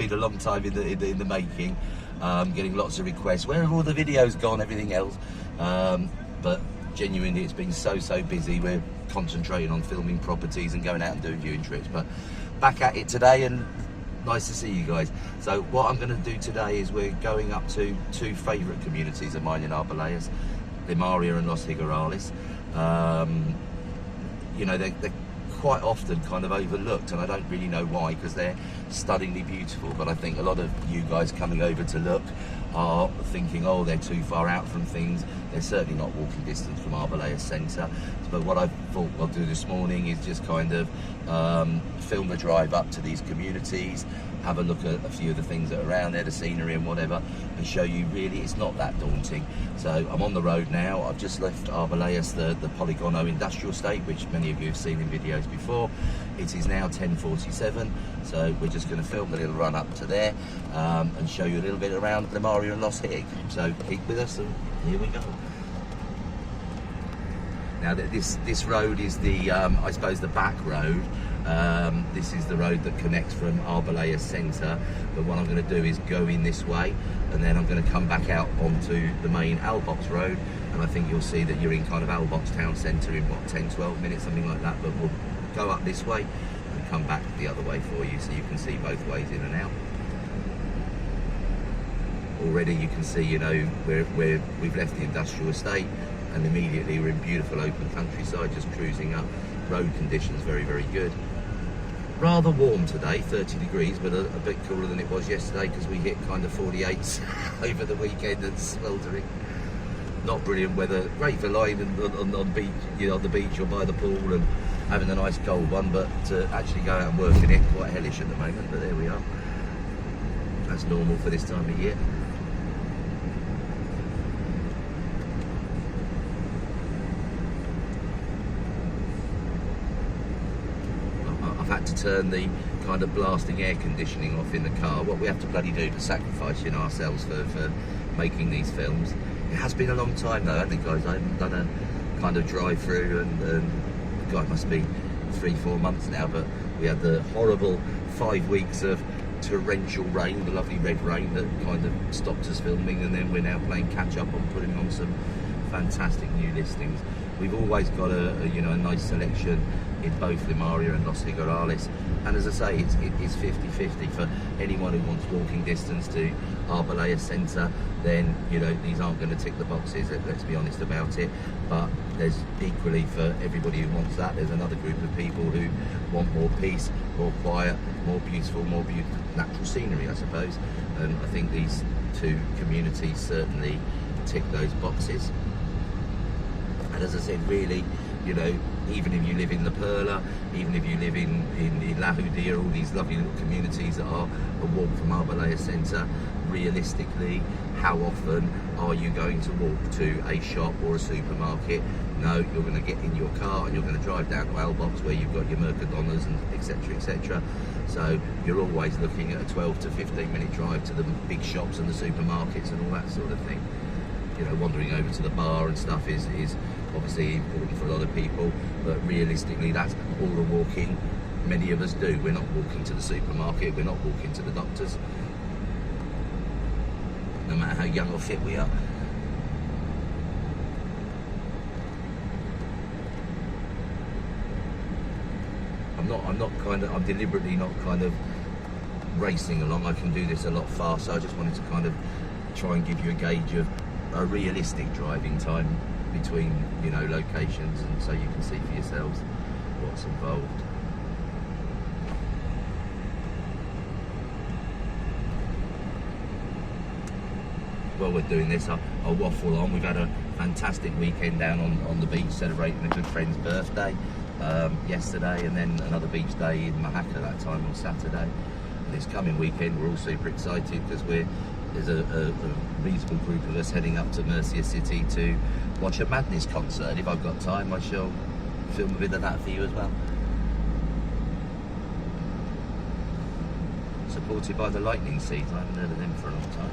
been a long time in the making. Getting lots of requests. Where have all the videos gone? Everything else. But genuinely, it's been so busy. We're concentrating on filming properties and going out and doing viewing trips. But back at it today, and nice to see you guys. So what I'm going to do today is we're going up to two favourite communities of mine in Arboleas, Limaria and Los Higuerales. You know, they're quite often kind of overlooked, and I don't really know why, because they're stunningly beautiful. But I think a lot of you guys coming over to look are thinking, oh, they're too far out from things. They're certainly not walking distance from Arboleas Centre. But what I thought I'll do this morning is just kind of film the drive up to these communities, have a look at a few of the things that are around there, the scenery and whatever, and show you really it's not that daunting. So I'm on the road now. I've just left Arboleas, the Polygono industrial estate, which many of you have seen in videos before. It is now 10:47, so we're just going to film the little run up to there and show you a little bit around Limaria and Los Hig. So keep with us, and here we go. Now this road is the I suppose the back road. This is the road that connects from Arboleas Centre, but what I'm going to do is go in this way, and then I'm going to come back out onto the main Albox road, and I think you'll see that you're in kind of Albox town centre in what, 10-12 minutes, something like that. But we'll go up this way and come back the other way for you, so you can see both ways in and out. Already you can see, you know, we've left the industrial estate, and immediately we're in beautiful open countryside, just cruising up. Road conditions very good. Rather warm today, 30 degrees, but a bit cooler than it was yesterday, because we hit kind of 48s over the weekend and sweltering. Not brilliant weather, great for lying on beach, you know, on the beach or by the pool and having a nice cold one, but to actually go out and work in it, quite hellish at the moment. But there we are. That's normal for this time of year. I've had to turn the kind of blasting air conditioning off in the car. What we have to bloody do to sacrifice, you know, ourselves for making these films. It has been a long time though, hasn't it, guys? I haven't done a kind of drive through, and God, it must be 3-4 months now. But we had the horrible 5 weeks of torrential rain, the lovely red rain that kind of stopped us filming, and then we're now playing catch up on putting on some fantastic new listings. We've always got a you know, a nice selection in both Limaria and Los Higuerales, and as I say, it's 50-50 for anyone who wants walking distance to Arboleas Centre. Then, you know, these aren't going to tick the boxes, let's be honest about it. But there's equally, for everybody who wants that, there's another group of people who want more peace, more quiet, more beautiful natural scenery, I suppose. And I think these two communities certainly tick those boxes. And as I said, really, you know, even if you live in La Perla, even if you live in La Judía, all these lovely little communities that are a walk from Arboleas Centre, realistically, how often are you going to walk to a shop or a supermarket? No, you're going to get in your car and you're going to drive down to Albox, where you've got your Mercadonas and etc. So you're always looking at a 12 to 15 minute drive to the big shops and the supermarkets and all that sort of thing. You know, wandering over to the bar and stuff is obviously important for a lot of people, but realistically, that's all the walking many of us do. We're not walking to the supermarket, we're not walking to the doctors, no matter how young or fit we are. I'm deliberately not kind of racing along. I can do this a lot faster. I just wanted to kind of try and give you a gauge of a realistic driving time between, you know, locations, and so you can see for yourselves what's involved. While we're doing this, I'll waffle on. We've had a fantastic weekend down on the beach, celebrating a good friend's birthday yesterday, and then another beach day in Mahaka that time on Saturday. And this coming weekend we're all super excited, because there's a reasonable group of us heading up to Murcia City to watch a Madness concert. If I've got time, I shall film a bit of that for you as well. Supported by the Lightning Seeds. I haven't heard of them for a long time.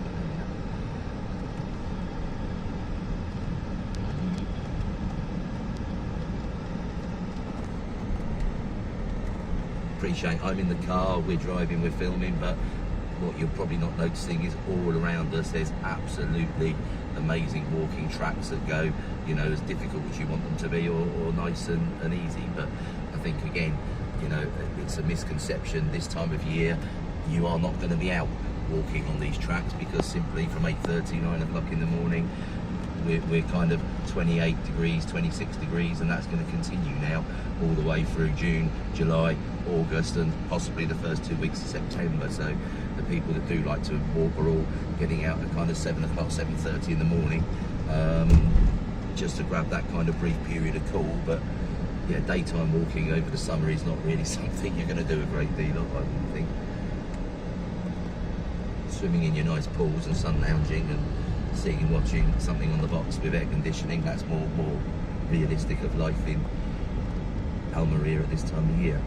Appreciate I'm in the car, we're driving, we're filming, but what you're probably not noticing is all around us there's absolutely amazing walking tracks that go, you know, as difficult as you want them to be, or nice and easy. But I think again, you know, it's a misconception this time of year. You are not going to be out walking on these tracks, because simply from 8:30, 9 o'clock in the morning, we're kind of 28 degrees, 26 degrees, and that's going to continue now all the way through June, July, August, and possibly the first 2 weeks of September. So the people that do like to walk are all getting out at kind of 7 o'clock, 7:30 in the morning, just to grab that kind of brief period of cool. But yeah, daytime walking over the summer is not really something you're going to do a great deal of, I wouldn't think. Swimming in your nice pools and sun lounging and sitting and watching something on the box with air conditioning, that's more realistic of life in Limaria at this time of year.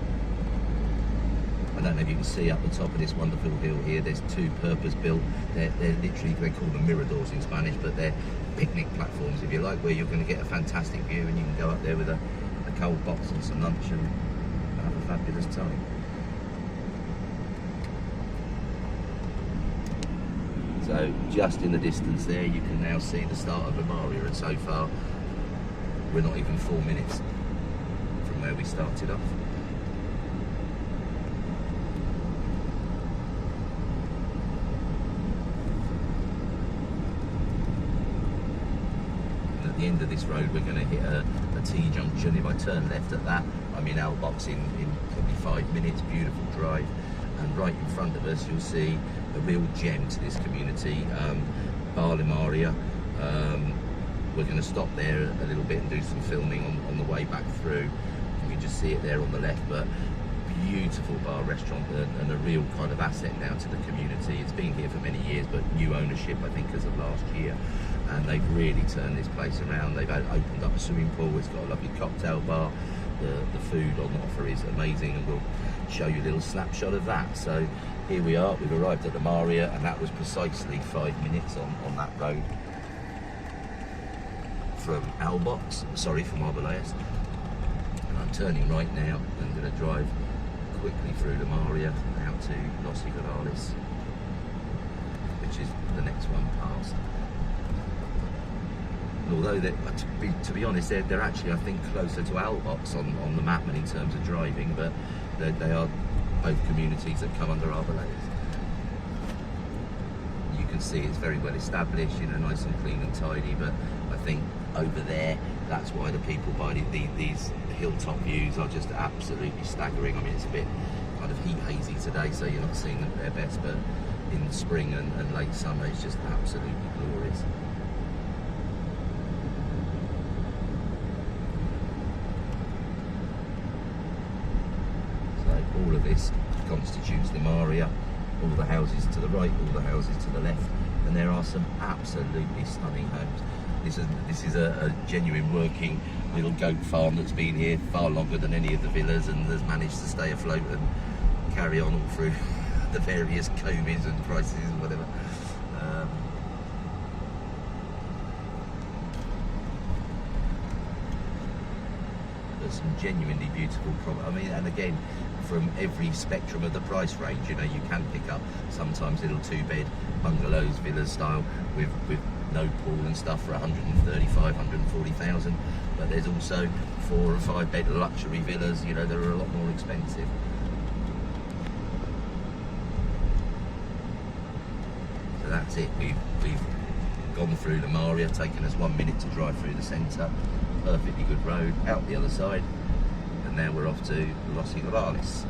I don't know if you can see up the top of this wonderful hill here, there's two purpose-built, they're literally, they call them miradors in Spanish, but they're picnic platforms, if you like, where you're going to get a fantastic view, and you can go up there with a cold box and some lunch and have a fabulous time. So just in the distance there, you can now see the start of Limaria, and so far we're not even 4 minutes from where we started off. And at the end of this road, we're going to hit a T-junction. If I turn left at that, I'm in Albox in probably 5 minutes. Beautiful drive. And right in front of us, you'll see a real gem to this community, Bar Limaria. We're going to stop there a little bit and do some filming on the way back through. You can just see it there on the left, but beautiful bar restaurant and a real kind of asset now to the community. It's been here for many years, but new ownership, I think, as of last year. And they've really turned this place around. They've opened up a swimming pool, it's got a lovely cocktail bar. The food on offer is amazing, and we'll show you a little snapshot of that. So here we are, we've arrived at Limaria, and that was precisely 5 minutes on that road from from Arboleas. And I'm turning right now. I'm going to drive quickly through Limaria out to Los Higuerales, which is the next one past. Although, to be honest, they're actually, I think, closer to Albox on the map in terms of driving, but they are both communities that come under Arboleas. You can see it's very well established, you know, nice and clean and tidy, but I think over there, that's why the people buy these hilltop views are just absolutely staggering. I mean, it's a bit kind of heat hazy today, so you're not seeing them at their best, but in spring and late summer, it's just absolutely glorious. All of this constitutes Limaria, all the houses to the right, all the houses to the left, and there are some absolutely stunning homes. This is a genuine working little goat farm that's been here far longer than any of the villas, and has managed to stay afloat and carry on all through the various COVIDs and crises and whatever. There's some genuinely beautiful I mean, and again, from every spectrum of the price range, you know, you can pick up sometimes little 2-bed bungalows, villas style, with no pool and stuff for 135,000, 140,000. But there's also 4 and 5-bed luxury villas, you know, that are a lot more expensive. So that's it. We've gone through Limaria, taken us 1 minute to drive through the centre. Perfectly good road out the other side. Now we're off to Los Higuerales,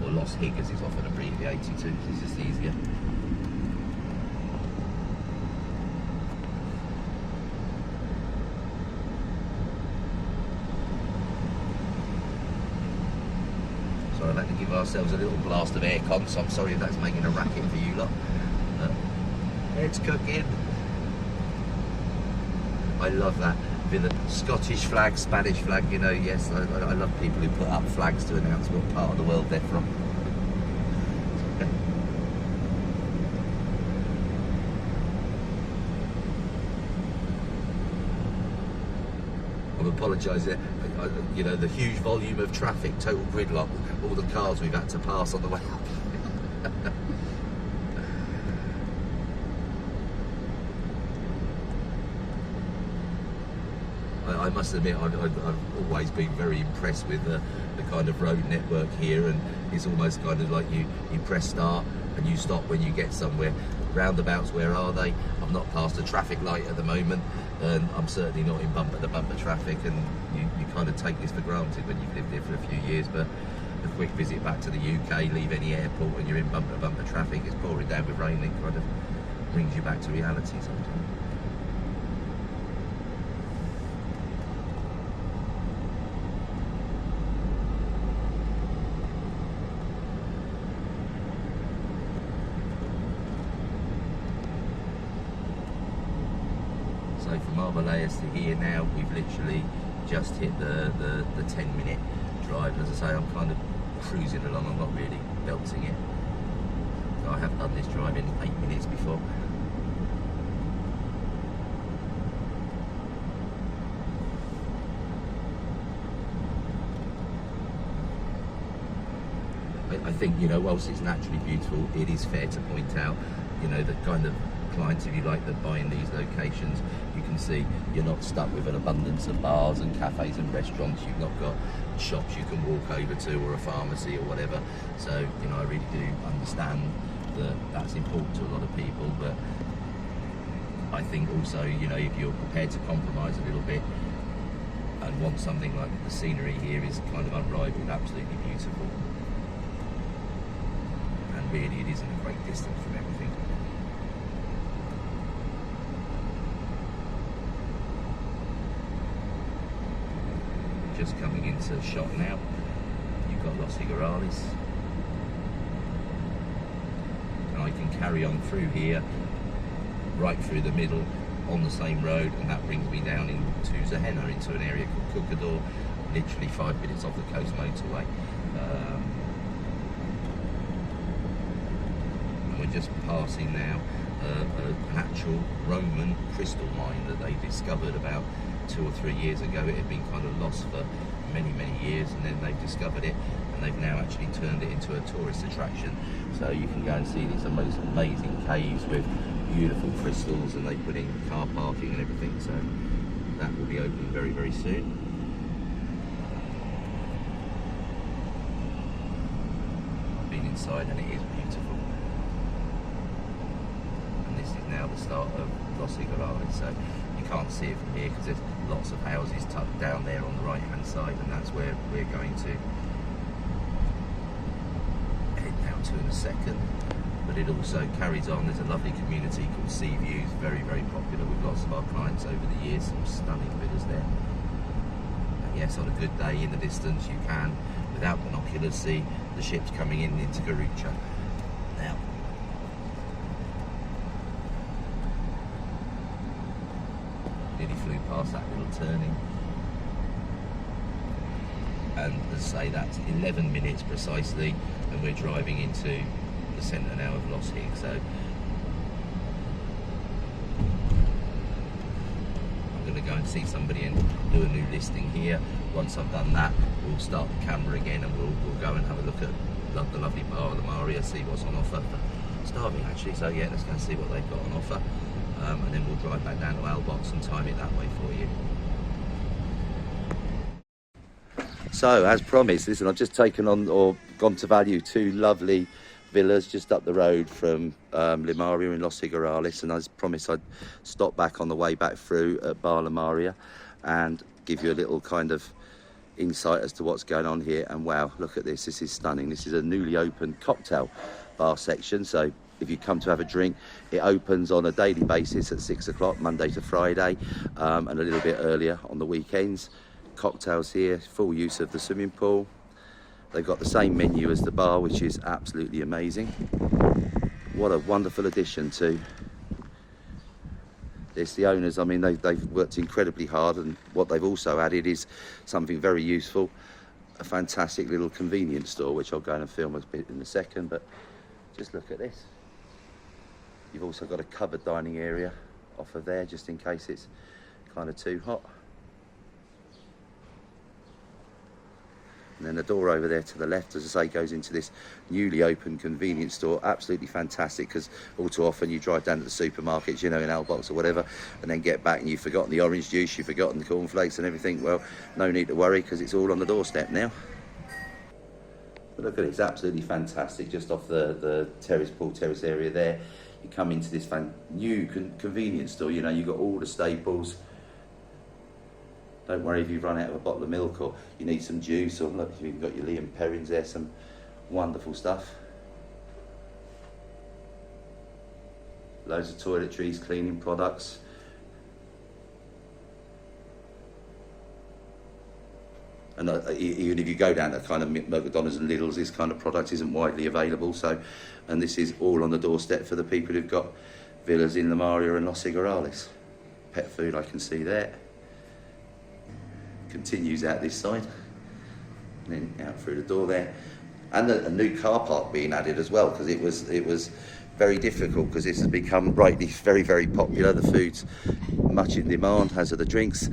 or Los Higuerales is often abbreviated to, it's just easier. So I'd like to give ourselves a little blast of aircon, so I'm sorry if that's making a racket for you lot. It's cooking. I love that. With a Scottish flag, Spanish flag, you know, yes, I love people who put up flags to announce what part of the world they're from. I apologise there, you know, the huge volume of traffic, total gridlock, all the cars we've had to pass on the way up. I must admit, I've always been very impressed with the kind of road network here, and it's almost kind of like you press start and you stop when you get somewhere. Roundabouts, where are they? I'm not past a traffic light at the moment, and I'm certainly not in bumper-to-bumper traffic, and you kind of take this for granted when you've lived here for a few years, but a quick visit back to the UK, leave any airport when you're in bumper-to-bumper traffic, it's pouring down with rain, it kind of brings you back to reality sometimes. So from Arboleas to here now, we've literally just hit the 10-minute drive. As I say, I'm kind of cruising along, I'm not really belting it. I have done this drive in 8 minutes before. I think, you know, whilst it's naturally beautiful, it is fair to point out, you know, that kind of clients, if you like, that buy in these locations, you can see you're not stuck with an abundance of bars and cafes and restaurants. You've not got shops you can walk over to, or a pharmacy or whatever. So, you know, I really do understand that that's important to a lot of people, but I think also, you know, if you're prepared to compromise a little bit and want something like the scenery here is kind of unrivaled, absolutely beautiful, and really it isn't a great distance from everything. Just coming into the shot now, you've got Los Higuerales, and I can carry on through here, right through the middle, on the same road, and that brings me down into Zahena, into an area called Cucador, literally 5 minutes off the coast motorway. And we're just passing now an actual Roman crystal mine that they discovered about 2 or 3 years ago. It had been kind of lost for many years, and then they've discovered it, and they've now actually turned it into a tourist attraction. So you can go and see these most amazing caves with beautiful crystals, and they put in car parking and everything, so that will be opening very soon. I've been inside and it is beautiful, and this is now the start of Los Higuerales. So you can't see it from here because there's lots of houses tucked down there on the right hand side, and that's where we're going to head down to in a second. But it also carries on. There's a lovely community called Sea Views, very popular with lots of our clients over the years, some stunning villas there. And yes, on a good day in the distance you can, without binoculars, see the ships coming in into Garucha. Now, nearly flew past that little turning, and as I say, that's 11 minutes precisely, and we're driving into the centre now of Los Hig. So I'm going to go and see somebody and do a new listing here. Once I've done that, we'll start the camera again, and we'll go and have a look at the lovely bar Limaria, see what's on offer. Starving actually, so yeah, let's go and see what they've got on offer. And then we'll drive back down to Albox and time it that way for you. So, as promised, listen, I've just taken on, or gone to value, 2 lovely villas just up the road from Limaria and Los Higuerales, and as promised I'd stop back on the way back through at Bar Limaria and give you a little kind of insight as to what's going on here. And wow, look at this, this is stunning. This is a newly opened cocktail bar section, so if you come to have a drink, it opens on a daily basis at 6 o'clock, Monday to Friday, and a little bit earlier on the weekends. Cocktails here, full use of the swimming pool. They've got the same menu as the bar, which is absolutely amazing. What a wonderful addition to this. The owners, I mean, they've worked incredibly hard, and what they've also added is something very useful, a fantastic little convenience store, which I'll go and film a bit in a second, but just look at this. You've also got a covered dining area off of there, just in case it's kind of too hot. And then the door over there to the left, as I say, goes into this newly opened convenience store. Absolutely fantastic, because all too often you drive down to the supermarkets, you know, in Albox or whatever, and then get back and you've forgotten the orange juice, you've forgotten the cornflakes and everything. Well, no need to worry, because it's all on the doorstep now. But look at it, it's absolutely fantastic. Just off the terrace, pool terrace area there, you come into this new convenience store. You know, you've got all the staples. Don't worry if you run out of a bottle of milk or you need some juice, or look, you've even got your Liam Perrins there, some wonderful stuff. Loads of toiletries, cleaning products. And even if you go down to kind of McDonald's and Lidl's, this kind of product isn't widely available. So, and this is all on the doorstep for the people who've got villas in Limaria and Los Higuerales. Pet food I can see there. Continues out this side, and then out through the door there, and a new car park being added as well, because it was very difficult, because this has become rightly very, very popular. The food's much in demand, as are the drinks.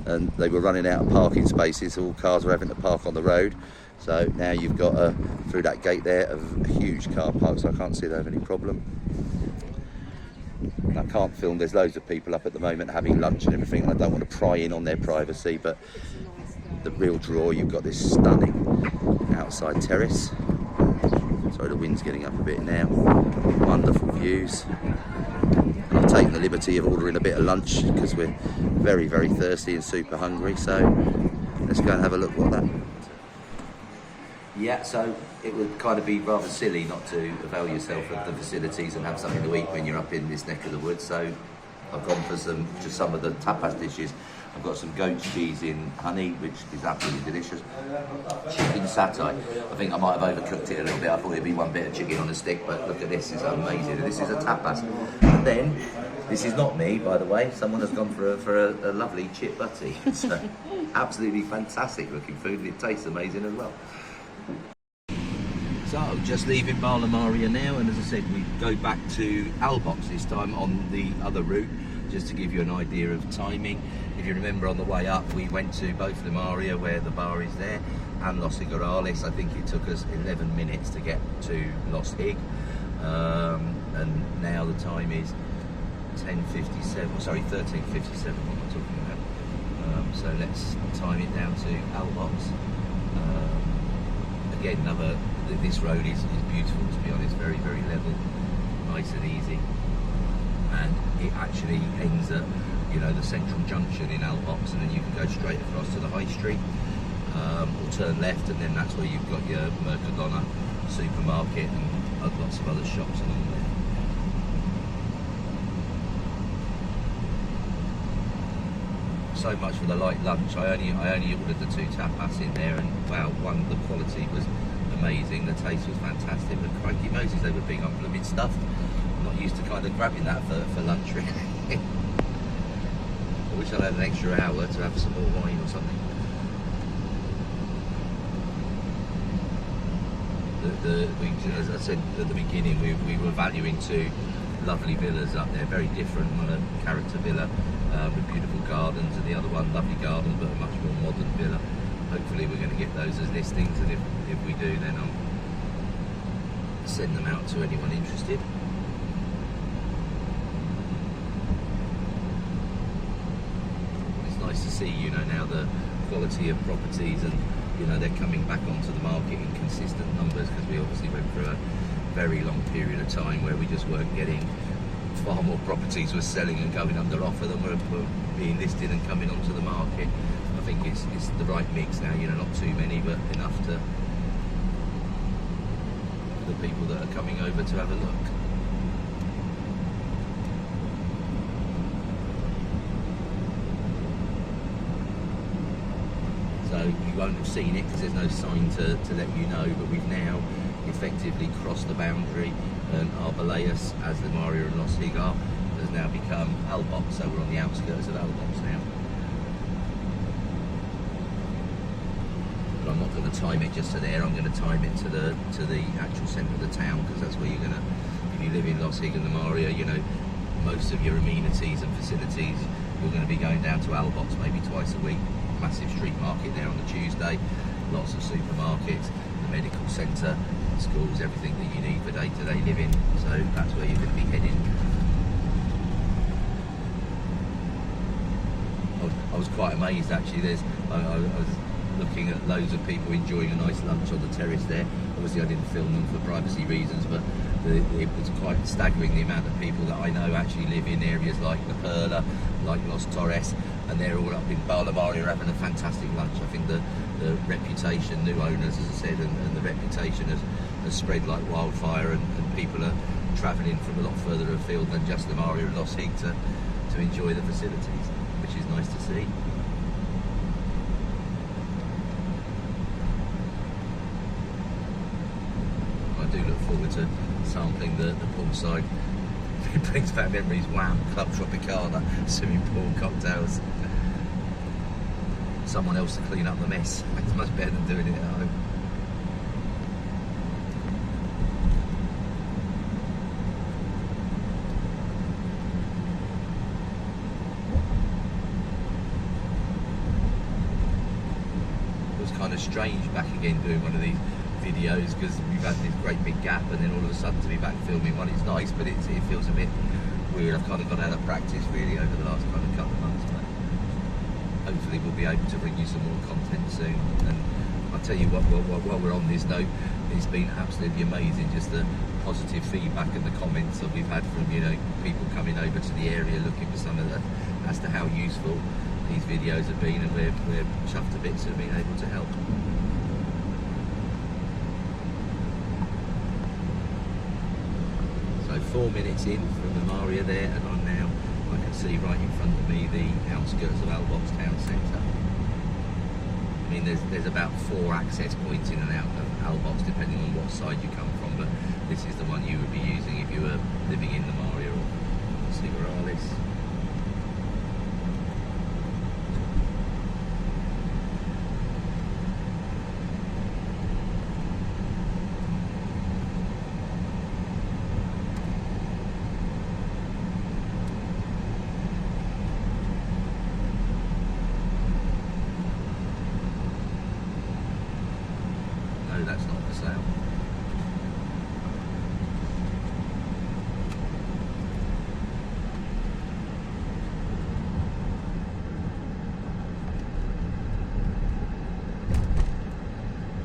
And they were running out of parking spaces, so all cars were having to park on the road. So now you've got through that gate there a huge car park, so I can't see they have any problem. I can't film, there's loads of people up at the moment having lunch and everything, and I don't want to pry in on their privacy, but the real draw, you've got this stunning outside terrace. Sorry, the wind's getting up a bit now. Wonderful views. And I've taken the liberty of ordering a bit of lunch, because we're very, very thirsty and super hungry, so let's go and have a look what that. Yeah, so it would kind of be rather silly not to avail yourself of the facilities and have something to eat when you're up in this neck of the woods. So I've gone for some of the tapas dishes. I've got some goat cheese in honey, which is absolutely delicious. Chicken satay. I think I might have overcooked it a little bit. I thought it'd be one bit of chicken on a stick, but look at this, it's amazing. This is a tapas. And then, this is not me, by the way. Someone has gone for a lovely chip butty. So absolutely fantastic looking food, and it tastes amazing as well. So, just leaving Bar Limaria now, and as I said, we go back to Albox this time on the other route, just to give you an idea of timing. If you remember, on the way up, we went to both Limaria, where the bar is there, and Los Higuerales. I think it took us 11 minutes to get to Los Hig, and now the time is 10:57. Sorry, 13:57. What am I talking about? So let's time it down to Albox. Again, this road is beautiful, to be honest, very, very level, nice and easy, and it actually ends at, you know, the central junction in Albox, and then you can go straight across to the high street, or turn left, and then that's where you've got your Mercadona supermarket and lots of other shops along there. So much for the light lunch. I only ordered the 2 tapas in there, and wow, the quality was amazing, the taste was fantastic, but crikey Moses, they were being unblooming stuffed. I'm not used to kind of grabbing that for lunch really. I wish I had an extra hour to have some more wine or something. As I said at the beginning, we were valuing 2 lovely villas up there, very different. One a character villa with beautiful gardens, and the other one lovely garden but a much more modern villa. Hopefully we're going to get those as listings, and if we do, then I'll send them out to anyone interested. It's nice to see, you know, now the quality of properties, and you know, they're coming back onto the market in consistent numbers, because we obviously went through a very long period of time where we just weren't getting, far more properties were selling and going under offer than were being listed and coming onto the market. I think it's the right mix now, you know, not too many, but enough for the people that are coming over to have a look. So you won't have seen it because there's no sign to let you know, but we've now effectively crossed the boundary, and Arboleas, as Limaria and Los Higuerales, has now become Albox, so we're on the outskirts of Albox now. But I'm not going to time it just to there, I'm going to time it to the actual centre of the town, because that's where you're going to, if you live in Los Higuerales and Limaria, you know, most of your amenities and facilities we're going to be going down to Albox maybe twice a week. Massive street market there on the Tuesday, lots of supermarkets, the medical centre, schools, everything that you need for day-to-day living. So that's where you're going to be heading. I was quite amazed actually. I was looking at loads of people enjoying a nice lunch on the terrace there. Obviously I didn't film them for privacy reasons, but it was quite staggering the amount of people that I know actually live in areas like the Perla, like Los Torres, and they're all up in Limaria having a fantastic lunch. I think the reputation, new owners as I said, and the reputation has spread like wildfire, and people are travelling from a lot further afield than just Limaria and Los Higuerales to enjoy the facilities, which is nice to see. I do look forward to sampling the poolside. It brings back memories. Wham! Club Tropicana, swimming pool, cocktails. Someone else to clean up the mess. It's much better than doing it at home. It was kind of strange back again doing one of these videos because we've had this great big gap, and then all of a sudden to be back filming one, it's nice, but it feels a bit weird. I've kind of got out of practice really over the last kind of couple of months, but hopefully we'll be able to bring you some more content soon. And I'll tell you what, while we're on this note, it's been absolutely amazing just the positive feedback and the comments that we've had from, you know, people coming over to the area looking for some of that as to how useful these videos have been, and we're chuffed to bits of being able to help. So 4 minutes in from Limaria there, and I'm now, I can see right in front of me the outskirts of Albox town centre. I mean, there's about 4 access points in and out of Albox depending on what side you come from, but this is the one you would be using if you were living in Limaria or Los Higuerales. No, that's not for sale.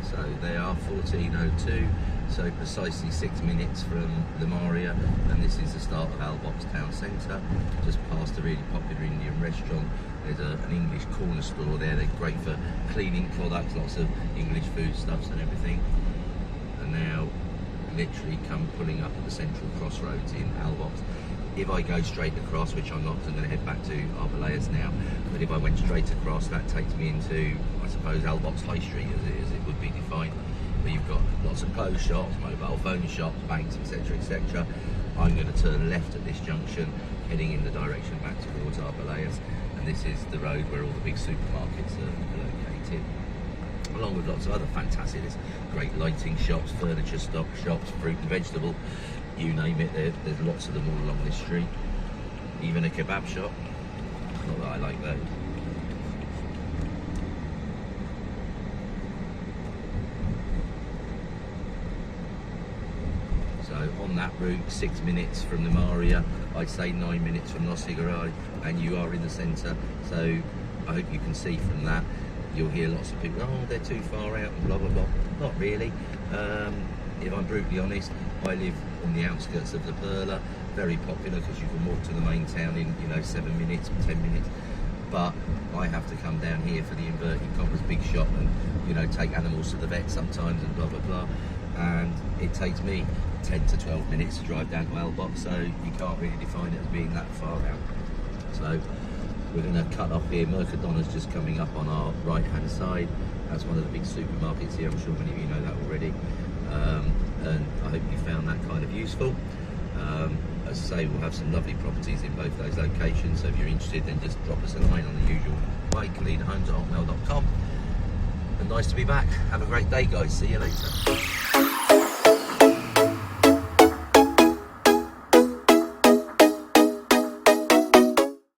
So they are 14:02, so precisely 6 minutes from Limaria, and this is the start of Albox town centre, just past a really popular Indian restaurant. There's an English corner store there. They're great for cleaning products, lots of English foodstuffs and everything. And now literally come pulling up at the central crossroads in Albox. If I go straight across, which I'm not, because I'm going to head back to Arboleas now, but if I went straight across, that takes me into, I suppose, Albox High Street as it would be defined, where you've got lots of clothes shops, mobile phone shops, banks, etc, etc. I'm going to turn left at this junction, heading in the direction back towards Arboleas, and this is the road where all the big supermarkets are located, along with lots of other fantastic, there's great lighting shops, furniture stock shops, fruit and vegetable, you name it, there's lots of them all along this street. Even a kebab shop, not that I like those. So on that route, 6 minutes from Limaria, I'd say 9 minutes from Los Higuerales, and you are in the centre. So I hope you can see from that. You'll hear lots of people, oh, they're too far out and blah blah blah. Not really. If I'm brutally honest, I live on the outskirts of the Perla, very popular because you can walk to the main town in 7 minutes, 10 minutes. But I have to come down here for the inverted commas big shop and take animals to the vet sometimes and blah blah blah. And it takes me 10 to 12 minutes to drive down to Albox, so you can't really define it as being that far out. So we're going to cut off here. Mercadonna's just coming up on our right hand side. That's one of the big supermarkets here. I'm sure many of you know that already. And I hope you found that kind of useful. As I say, we'll have some lovely properties in both those locations, so if you're interested, then just drop us a line on the usual way, kalinahomes@hotmail.com. And nice to be back. Have a great day, guys. See you later.